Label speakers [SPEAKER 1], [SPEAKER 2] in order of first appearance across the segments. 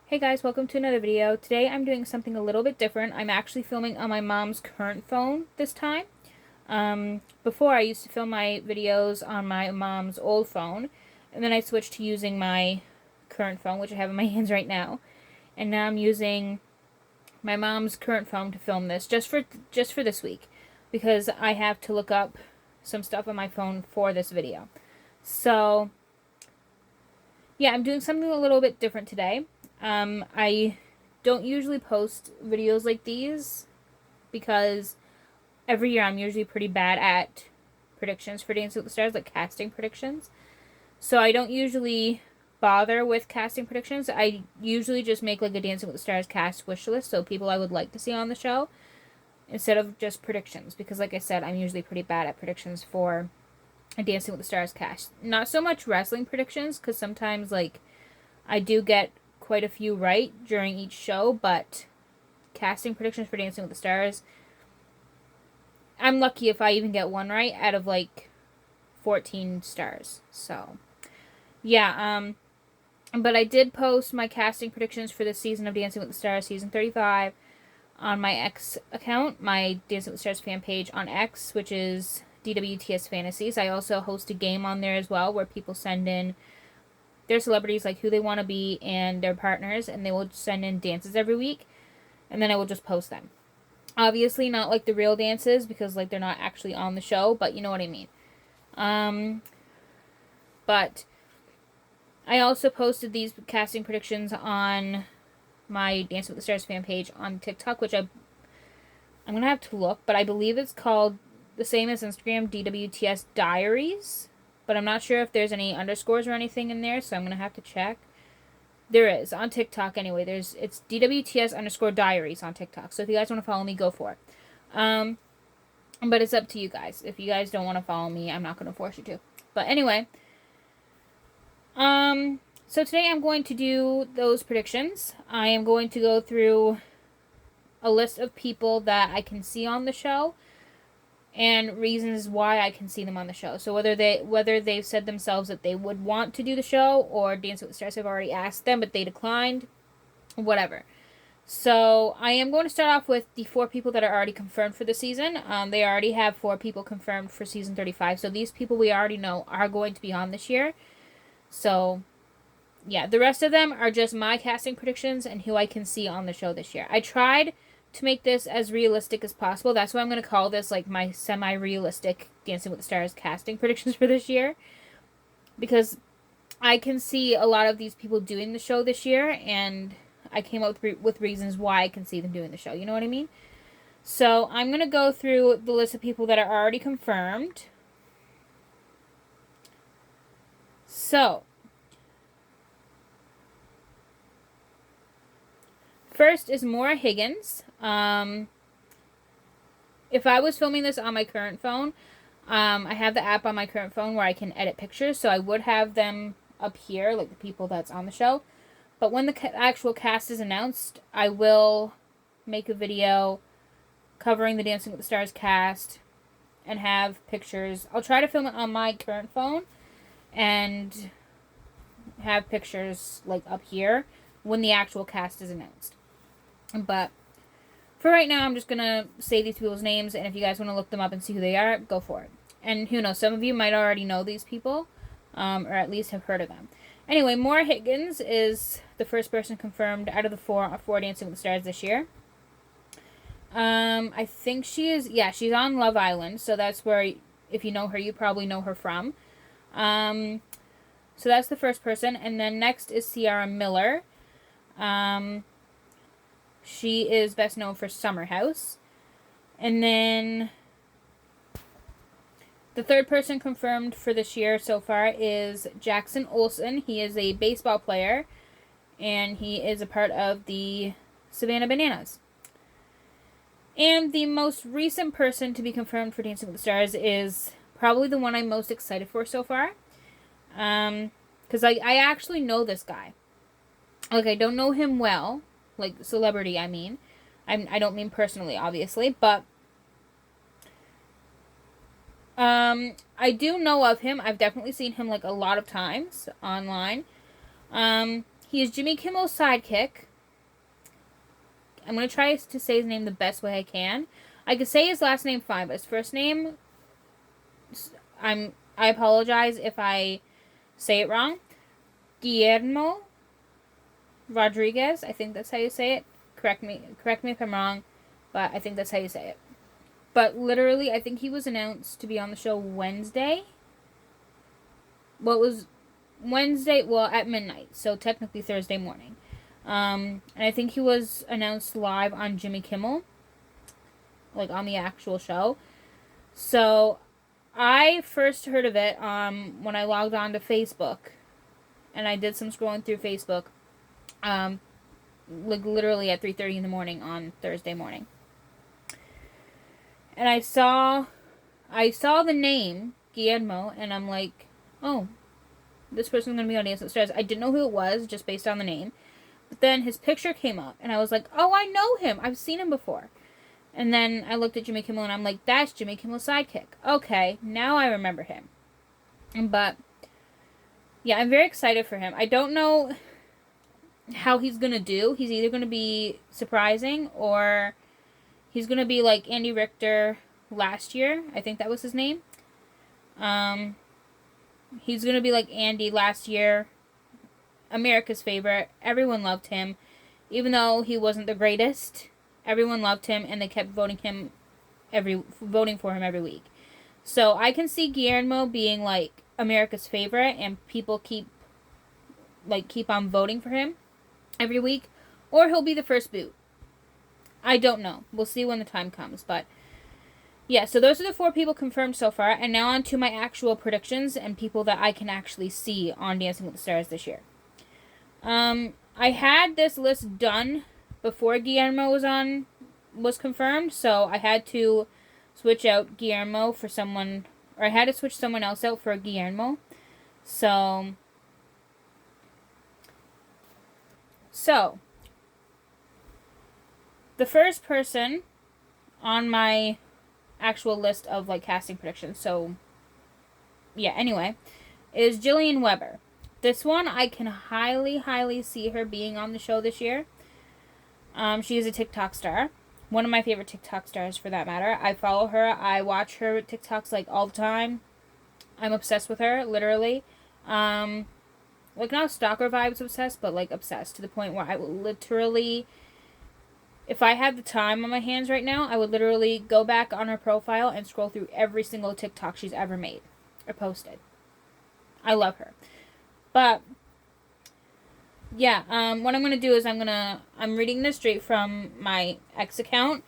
[SPEAKER 1] Hey guys, welcome to another video. Today I'm doing something a little bit different. I'm actually filming on my mom's current phone this time. Before I used to film my videos on my mom's old phone, and then I switched to using my current phone, which I have in my hands right now. And now I'm using my mom's current phone to film this just for this week, because I have to look up some stuff on my phone for this video. So, yeah, I'm doing something a little bit different today. I don't usually post videos like these because every year I'm usually pretty bad at predictions for Dancing with the Stars, like casting predictions. So I don't usually bother with casting predictions. I usually just make like a Dancing with the Stars cast wish list, so people I would like to see on the show, instead of just predictions. Because like I said, I'm usually pretty bad at predictions for a Dancing with the Stars cast. Not so much wrestling predictions, because sometimes like I do get quite a few right during each show, but casting predictions for Dancing with the Stars, I'm lucky if I even get one right out of like 14 stars. So, yeah, but I did post my casting predictions for this season of Dancing with the Stars, season 35, on my X account, my Dancing with the Stars fan page on X, which is DWTS Fantasies. I also host a game on there as well where people send in their celebrities, like who they want to be and their partners, and they will send in dances every week, and then I will just post them. Obviously not like the real dances, because like they're not actually on the show, but you know what I mean. But I also posted these casting predictions on my Dance with the Stars fan page on TikTok, which I'm gonna have to look, but I believe it's called the same as Instagram, DWTS Diaries, but I'm not sure if there's any underscores or anything in there, so I'm gonna have to check. There is on TikTok anyway. It's DWTS_diaries on TikTok. So if you guys want to follow me, go for it. But it's up to you guys. If you guys don't want to follow me, I'm not going to force you to. But anyway, so today I'm going to do those predictions. I am going to go through a list of people that I can see on the show, and reasons why I can see them on the show. So whether they've said themselves that they would want to do the show, or Dance with the Stars have already asked them but they declined, whatever. So I am going to start off with the 4 people that are already confirmed for the season. They already have 4 people confirmed for season 35. So these people we already know are going to be on this year. So yeah, the rest of them are just my casting predictions and who I can see on the show this year. I tried to make this as realistic as possible. That's why I'm going to call this like my semi-realistic Dancing with the Stars casting predictions for this year, because I can see a lot of these people doing the show this year, and I came up with reasons why I can see them doing the show. You know what I mean? So I'm going to go through the list of people that are already confirmed. So first is Maura Higgins. If I was filming this on my current phone, I have the app on my current phone where I can edit pictures, so I would have them up here, like the people that's on the show. But when the actual cast is announced, I will make a video covering the Dancing with the Stars cast and have pictures. I'll try to film it on my current phone and have pictures like up here when the actual cast is announced. But for right now, I'm just going to say these people's names, and if you guys want to look them up and see who they are, go for it. And who knows, some of you might already know these people, or at least have heard of them. Anyway, Maura Higgins is the first person confirmed out of the four Dancing with the Stars this year. I think she's on Love Island, so that's where, if you know her, you probably know her from. So that's the first person, and then next is Ciara Miller. She is best known for Summer House. And then the third person confirmed for this year so far is Jackson Olsen. He is a baseball player, and he is a part of the Savannah Bananas. And the most recent person to be confirmed for Dancing with the Stars is probably the one I'm most excited for so far. Because I actually know this guy. Like, I don't know him well. Like, celebrity, I mean. I don't mean personally, obviously, but I do know of him. I've definitely seen him like a lot of times online. He is Jimmy Kimmel's sidekick. I'm going to try to say his name the best way I can. I could say his last name fine, but his first name, I apologize if I say it wrong. Guillermo Rodriguez. I think that's how you say it. Correct me if I'm wrong, but I think that's how you say it. But literally, I think he was announced to be on the show Wednesday. Well, it was Wednesday, well, at midnight, so technically Thursday morning. And I think he was announced live on Jimmy Kimmel, like on the actual show. So I first heard of it when I logged on to Facebook, and I did some scrolling through Facebook, like literally at 3:30 in the morning on Thursday morning. And I saw the name Guillermo, and I'm like, oh, this person's going to be on Dancing with the Stars. I didn't know who it was, just based on the name. But then his picture came up, and I was like, oh, I know him. I've seen him before. And then I looked at Jimmy Kimmel, and I'm like, that's Jimmy Kimmel's sidekick. Okay, now I remember him. But, yeah, I'm very excited for him. I don't know how he's going to do. He's either going to be surprising, or he's going to be like Andy Richter last year. I think that was his name. He's going to be like Andy last year. America's favorite. Everyone loved him. Even though he wasn't the greatest, everyone loved him, and they kept voting for him every week. So I can see Guillermo being like America's favorite, and people keep on voting for him every week. Or he'll be the first boot. I don't know. We'll see when the time comes. But yeah, so those are the 4 people confirmed so far. And now on to my actual predictions and people that I can actually see on Dancing with the Stars this year. I had this list done before Guillermo was confirmed, so I had to switch out Guillermo for someone, or I had to switch someone else out for Guillermo. So the first person on my actual list of like casting predictions, so yeah, anyway, is Jillian Weber. This one, I can highly, highly see her being on the show this year. She is a TikTok star. One of my favorite TikTok stars, for that matter. I follow her. I watch her TikToks, like, all the time. I'm obsessed with her, literally. Like, not stalker vibes obsessed, but, like, obsessed. To the point where I will literally, if I had the time on my hands right now, I would literally go back on her profile and scroll through every single TikTok she's ever made or posted. I love her. But, yeah, what I'm going to do is I'm reading this straight from my X account,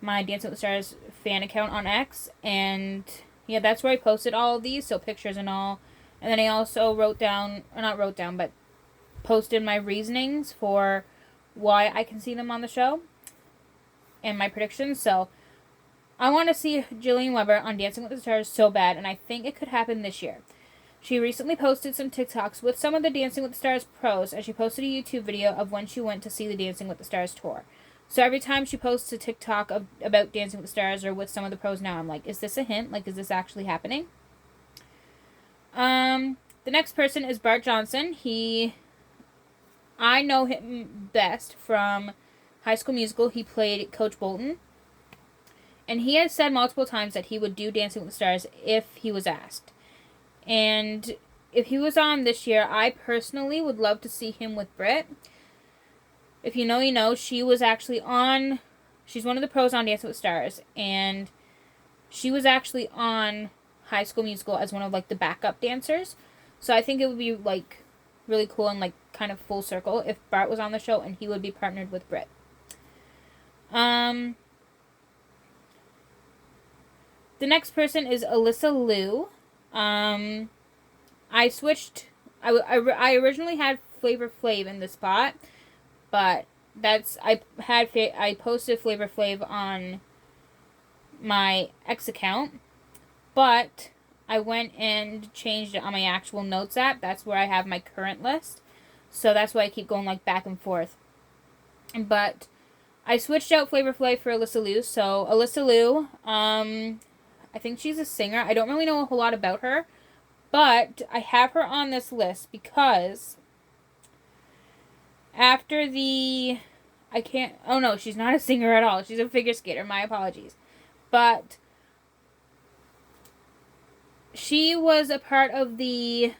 [SPEAKER 1] my Dancing with the Stars fan account on X, and, yeah, that's where I posted all of these, so pictures and all, and then I also but posted my reasonings for why I can see them on the show, and my predictions, so I want to see Jillian Weber on Dancing with the Stars so bad, and I think it could happen this year. She recently posted some TikToks with some of the Dancing with the Stars pros, and she posted a YouTube video of when she went to see the Dancing with the Stars tour. So every time she posts a TikTok about Dancing with the Stars or with some of the pros now, I'm like, is this a hint? Like, is this actually happening? The next person is Bart Johnson. I know him best from High School Musical. He played Coach Bolton. And he has said multiple times that he would do Dancing with the Stars if he was asked. And if he was on this year, I personally would love to see him with Britt. If you know, you know. She was actually on, she's one of the pros on Dancing with the Stars. And she was actually on High School Musical as one of, like, the backup dancers. So I think it would be, like, really cool and, like, kind of full circle if Bart was on the show and he would be partnered with Britt. The next person is Alyssa Liu. I switched. I originally had Flavor Flav in the spot, but I posted Flavor Flav on my X account, but I went and changed it on my actual notes app. That's where I have my current list, so that's why I keep going like back and forth. But I switched out Flavor Flav for Alyssa Liu. So Alyssa Liu, I think she's a singer. I don't really know a whole lot about her, but I have her on this list because after the... I can't... Oh, no, she's not a singer at all. She's a figure skater. My apologies. But she was a part of the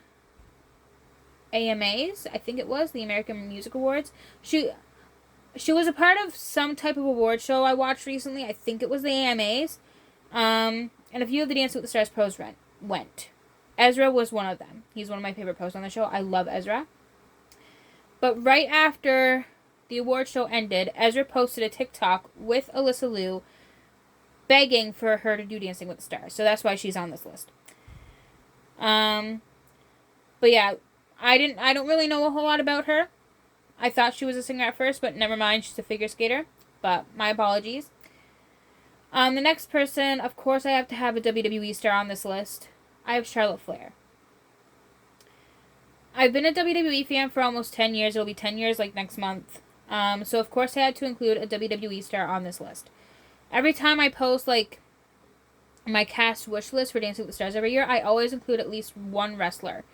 [SPEAKER 1] AMAs, I think it was, the American Music Awards. She was a part of some type of award show I watched recently. I think it was the AMAs. And a few of the Dancing with the Stars pros went. Ezra was one of them. He's one of my favorite pros on the show. I love Ezra. But right after the award show ended, Ezra posted a TikTok with Alyssa Liu begging for her to do Dancing with the Stars. So that's why she's on this list. But yeah, I don't really know a whole lot about her. I thought she was a singer at first, but never mind, she's a figure skater. But my apologies. The next person, of course I have to have a WWE star on this list. I have Charlotte Flair. I've been a WWE fan for almost 10 years. It'll be 10 years like next month. So of course I had to include a WWE star on this list. Every time I post like my cast wish list for Dancing with the Stars every year, I always include at least one wrestler.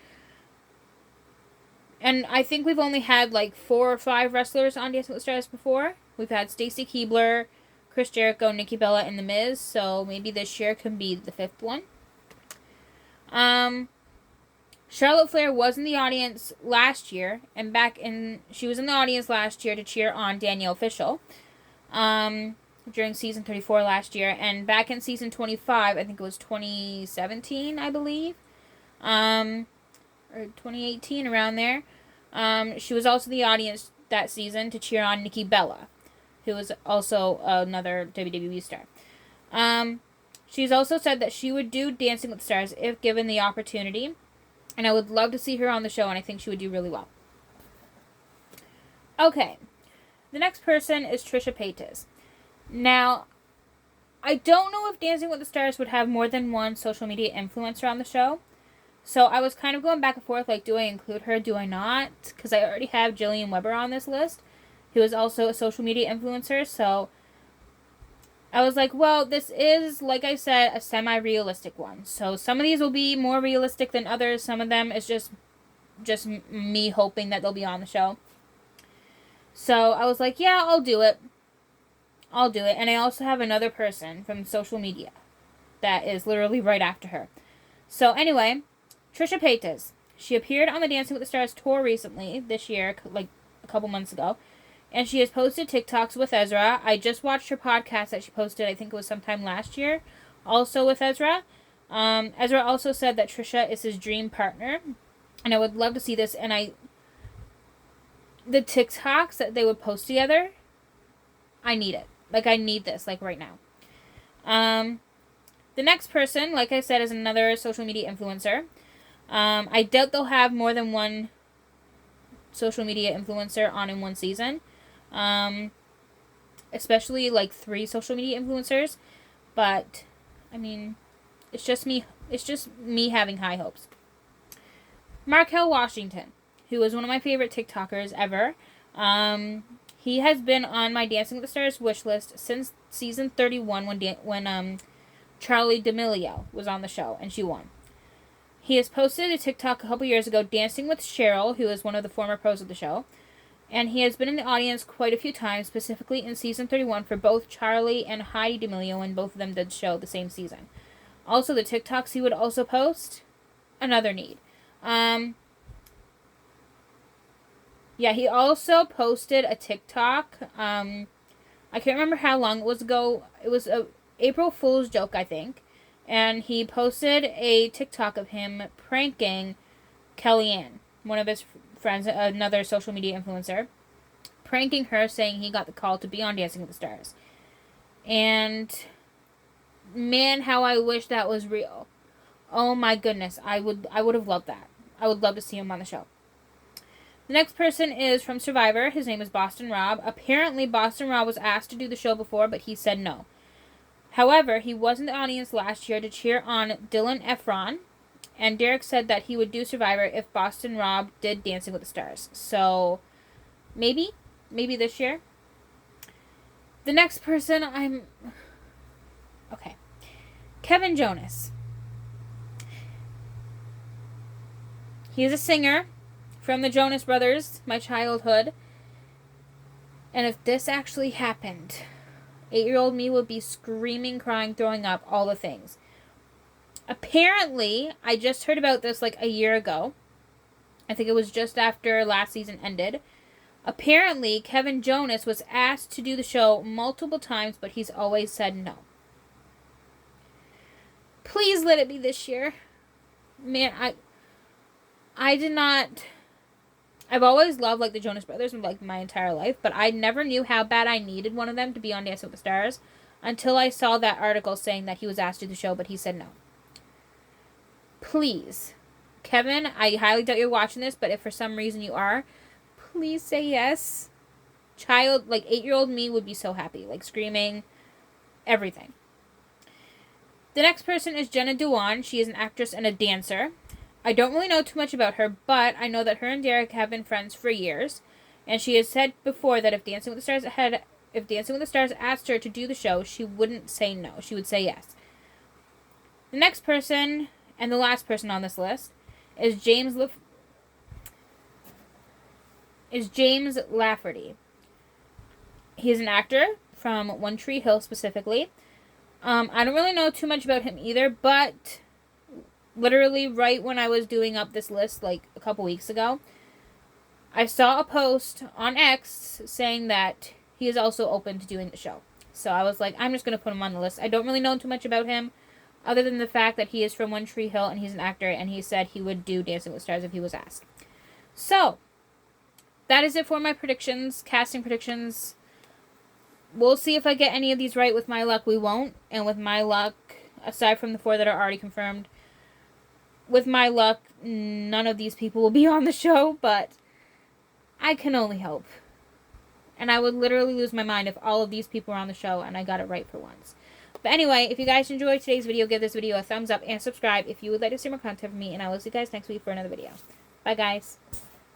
[SPEAKER 1] And I think we've only had like 4 or 5 wrestlers on Dancing with the Stars before. We've had Stacy Keibler, Chris Jericho, Nikki Bella, and The Miz. So maybe this year can be the 5th one. Charlotte Flair was in the audience last year, and she was in the audience last year to cheer on Danielle Fishel, during season 34 last year, and back in season 25, I think it was 2017, I believe, or 2018, around there, she was also in the audience that season to cheer on Nikki Bella, who was also another WWE star. She's also said that she would do Dancing with the Stars if given the opportunity. And I would love to see her on the show, and I think she would do really well. Okay. The next person is Trisha Paytas. Now, I don't know if Dancing with the Stars would have more than one social media influencer on the show. So I was kind of going back and forth, like, do I include her, do I not? Because I already have Jillian Weber on this list, who is also a social media influencer, so I was like, well, this is, like I said, a semi-realistic one. So some of these will be more realistic than others. Some of them is just me hoping that they'll be on the show. So I was like, yeah, I'll do it. And I also have another person from social media that is literally right after her. So anyway, Trisha Paytas. She appeared on the Dancing with the Stars tour recently, this year, like a couple months ago. And she has posted TikToks with Ezra. I just watched her podcast that she posted, I think it was sometime last year, also with Ezra. Ezra also said that Trisha is his dream partner. And I would love to see this. And the TikToks that they would post together, I need it. Like, I need this, like, right now. The next person, like I said, is another social media influencer. I doubt they'll have more than one social media influencer on in one season. Especially like 3 social media influencers, but I mean, it's just me having high hopes. Markel Washington, who is one of my favorite TikTokers ever. He has been on my Dancing with the Stars wish list since season 31 when Charlie D'Amelio was on the show and she won. He has posted a TikTok a couple years ago dancing with Cheryl, who is one of the former pros of the show. And he has been in the audience quite a few times, specifically in season 31 for both Charlie and Heidi D'Amelio, when both of them did show the same season. Also, the TikToks he would also post, another need. Yeah, he also posted a TikTok. I can't remember how long it was ago. It was a April Fool's joke, I think. And he posted a TikTok of him pranking Kellyanne, one of his friends, another social media influencer, pranking her, saying he got the call to be on Dancing with the Stars. And man, how I wish that was real. Oh my goodness, I would have loved that. I would love to see him on the show. The next person is from Survivor. His name is Boston Rob. Apparently, Boston Rob was asked to do the show before, but he said no. However, he was in the audience last year to cheer on Dylan Efron. And Derek said that he would do Survivor if Boston Rob did Dancing with the Stars. So, maybe this year. The next person, okay. Kevin Jonas. He is a singer from the Jonas Brothers, my childhood. And if this actually happened, 8-year-old me would be screaming, crying, throwing up, all the things. Apparently, I just heard about this like a year ago. I think it was just after last season ended. Apparently, Kevin Jonas was asked to do the show multiple times, but he's always said no. Please let it be this year. Man, I did not... I've always loved, like, the Jonas Brothers, like, my entire life, but I never knew how bad I needed one of them to be on Dancing with the Stars until I saw that article saying that he was asked to do the show, but he said no. Please. Kevin, I highly doubt you're watching this, but if for some reason you are, please say yes. Child, like, 8-year-old me would be so happy. Like, screaming. Everything. The next person is Jenna Dewan. She is an actress and a dancer. I don't really know too much about her, but I know that her and Derek have been friends for years. And she has said before that if Dancing with the Stars asked her to do the show, she wouldn't say no. She would say yes. The next person, and the last person on this list, is James Lafferty. He is an actor from One Tree Hill specifically. I don't really know too much about him either, but literally right when I was doing up this list, like a couple weeks ago, I saw a post on X saying that he is also open to doing the show. So I was like, I'm just going to put him on the list. I don't really know too much about him, other than the fact that he is from One Tree Hill and he's an actor, and he said he would do Dancing with the Stars if he was asked. So, that is it for my predictions, casting predictions. We'll see if I get any of these right. With my luck, we won't. And with my luck, aside from the 4 that are already confirmed, with my luck, none of these people will be on the show, but I can only hope. And I would literally lose my mind if all of these people were on the show and I got it right for once. But anyway, if you guys enjoyed today's video, give this video a thumbs up and subscribe if you would like to see more content from me. And I will see you guys next week for another video. Bye, guys.